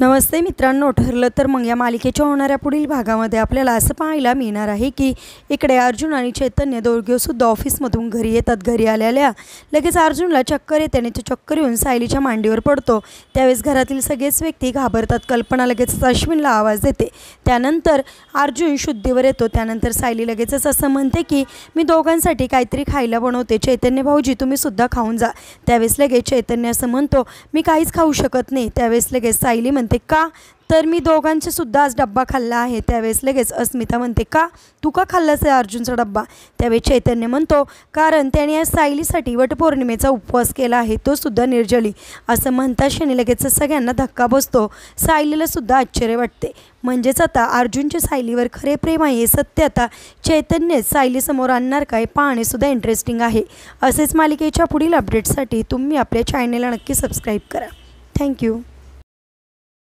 नमस्ते मित्रांनो, ठरलं तर मग या मालिकेच्या होणाऱ्या पुढील भागामध्ये आपल्याला असं पाहायला मिळणार आहे की इकडे अर्जुन आणि चैतन्य दोघेसुद्धा ऑफिसमधून घरी येतात. घरी आलेल्या लगेच अर्जुनला चक्कर येते आणि तो चक्कर येऊन सायलीच्या मांडीवर पडतो. त्यावेळेस घरातील सगळेच व्यक्ती घाबरतात. कल्पना लगेचच अश्विनला आवाज देते. त्यानंतर अर्जुन शुद्धीवर येतो. त्यानंतर सायली लगेचच असं म्हणते की मी दोघांसाठी काहीतरी खायला बनवते, चैतन्य भाऊजी तुम्ही सुद्धा खाऊन जा. त्यावेळेस लगेच चैतन्य असं म्हणतो मी काहीच खाऊ शकत नाही. त्यावेळेस लगेच सायली म्हणते का, तर मी दोघांचे सुद्धा आज डब्बा खाल्ला आहे. त्यावेळेस लगेच अस्मिता म्हणते का, तू का खाल्लास आहे अर्जुनचा डब्बा. त्यावेळेस चैतन्य म्हणतो कारण त्याने आज सायलीसाठी वटपौर्णिमेचा उपवास केला आहे, तो सुद्धा निर्जली. असं म्हणताक्षणी लगेच सगळ्यांना धक्का बसतो. सायलीला सुद्धा आश्चर्य वाटते. म्हणजेच आता अर्जुनचे सायलीवर खरे प्रेम आहे, सत्य आता चैतन्य सायलीसमोर आणणार काय पाहणे सुद्धा इंटरेस्टिंग आहे. असेच मालिकेच्या पुढील अपडेट्ससाठी तुम्ही आपल्या चॅनेलला नक्की सबस्क्राईब करा. थँक्यू.